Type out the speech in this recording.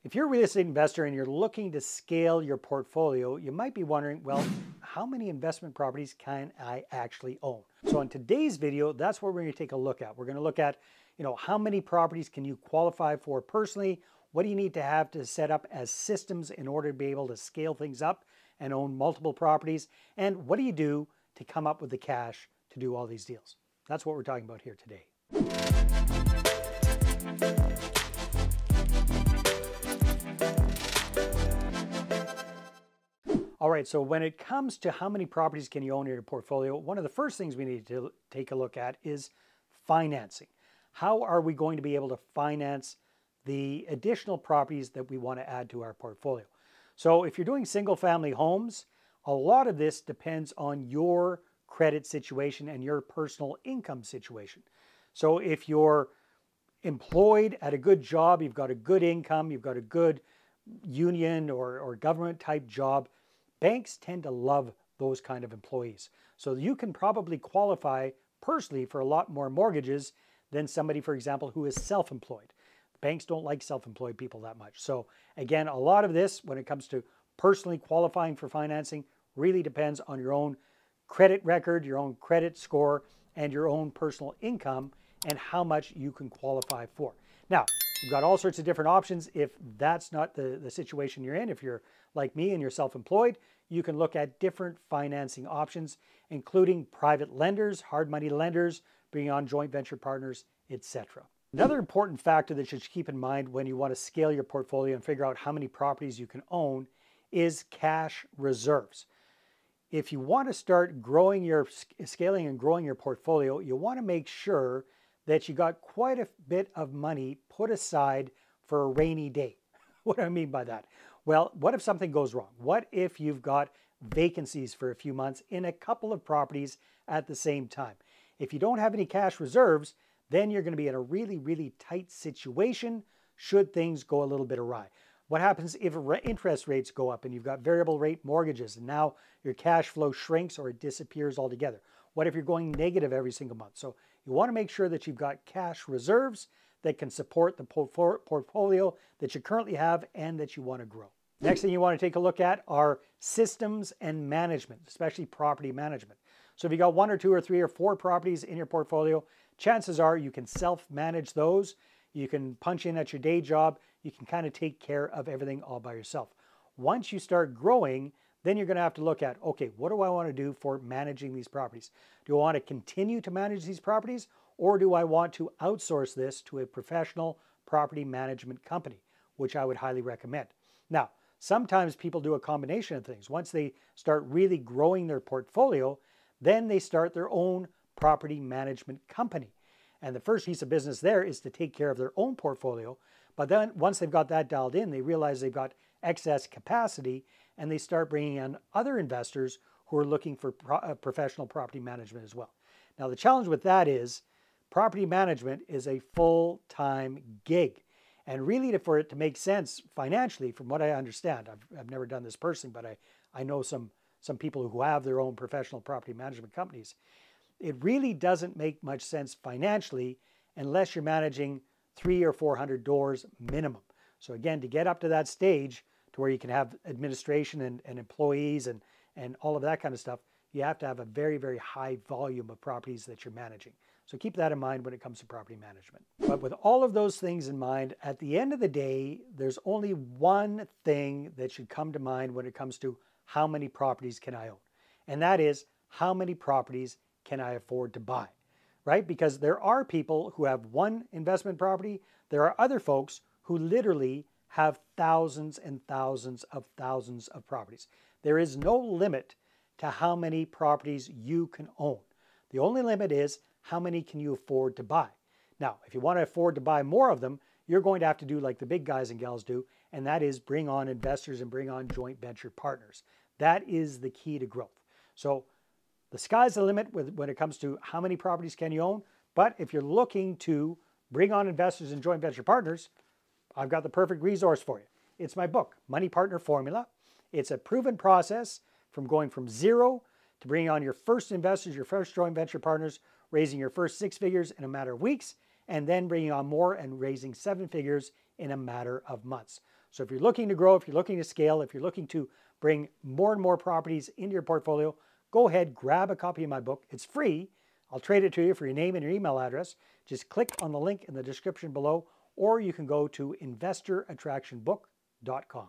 If you're a real estate investor and you're looking to scale your portfolio, you might be wondering, well, how many investment properties can I actually own? So in today's video, that's what we're going to take a look at. We're going to look at, how many properties can you qualify for personally? What do you need to have to set up as systems in order to be able to scale things up and own multiple properties? And what do you do to come up with the cash to do all these deals? That's what we're talking about here today. All right, so when it comes to how many properties can you own in your portfolio, one of the first things we need to take a look at is financing. How are we going to be able to finance the additional properties that we want to add to our portfolio? So if you're doing single family homes, a lot of this depends on your credit situation and your personal income situation. So if you're employed at a good job, you've got a good income, you've got a good union or government type job, banks tend to love those kind of employees. So you can probably qualify personally for a lot more mortgages than somebody, for example, who is self-employed. Banks don't like self-employed people that much. So again, a lot of this, when it comes to personally qualifying for financing, really depends on your own credit record, your own credit score, and your own personal income and how much you can qualify for. Now, you've got all sorts of different options. If that's not the situation you're in, if you're like me and you're self-employed, you can look at different financing options, including private lenders, hard money lenders, bringing on joint venture partners, etc. Another important factor that you should keep in mind when you want to scale your portfolio and figure out how many properties you can own is cash reserves. If you want to start scaling and growing your portfolio, you want to make sure that you got quite a bit of money put aside for a rainy day. What do I mean by that? Well, what if something goes wrong? What if you've got vacancies for a few months in a couple of properties at the same time? If you don't have any cash reserves, then you're going to be in a really, really tight situation should things go a little bit awry. What happens if interest rates go up and you've got variable rate mortgages and now your cash flow shrinks or it disappears altogether? What if you're going negative every single month? So you want to make sure that you've got cash reserves that can support the portfolio that you currently have and that you want to grow. Next thing you want to take a look at are systems and management, especially property management. So if you got 1 or 2 or 3 or 4 properties in your portfolio, chances are you can self-manage those. You can punch in at your day job. You can kind of take care of everything all by yourself. Once you start growing, then you're going to have to look at, okay, what do I want to do for managing these properties? Do I want to continue to manage these properties, or do I want to outsource this to a professional property management company, which I would highly recommend? Now, sometimes people do a combination of things. Once they start really growing their portfolio, then they start their own property management company. And the first piece of business there is to take care of their own portfolio. But then once they've got that dialed in, they realize they've got excess capacity and they start bringing in other investors who are looking for professional property management as well. Now, the challenge with that is property management is a full-time gig. And really, for it to make sense financially, from what I understand, I've never done this personally, but I know some people who have their own professional property management companies. It really doesn't make much sense financially unless you're managing 300 or 400 doors minimum. So again, to get up to that stage to where you can have administration and employees and all of that kind of stuff, you have to have a very, very high volume of properties that you're managing. So keep that in mind when it comes to property management. But with all of those things in mind, at the end of the day, there's only one thing that should come to mind when it comes to how many properties can I own? And that is, how many properties can I afford to buy? Right? Because there are people who have one investment property. There are other folks who literally have thousands and thousands of properties. There is no limit to how many properties you can own. The only limit is how many can you afford to buy. Now, if you want to afford to buy more of them, you're going to have to do like the big guys and gals do, and that is bring on investors and bring on joint venture partners. That is the key to growth. So the sky's the limit when it comes to how many properties can you own. But if you're looking to bring on investors and joint venture partners, I've got the perfect resource for you. It's my book, Money Partner Formula. It's a proven process from going from zero to bringing on your first investors, your first joint venture partners, raising your first 6 figures in a matter of weeks, and then bringing on more and raising 7 figures in a matter of months. So if you're looking to grow, if you're looking to scale, if you're looking to bring more and more properties into your portfolio, go ahead, grab a copy of my book. It's free. I'll trade it to you for your name and your email address. Just click on the link in the description below, or you can go to investorattractionbook.com.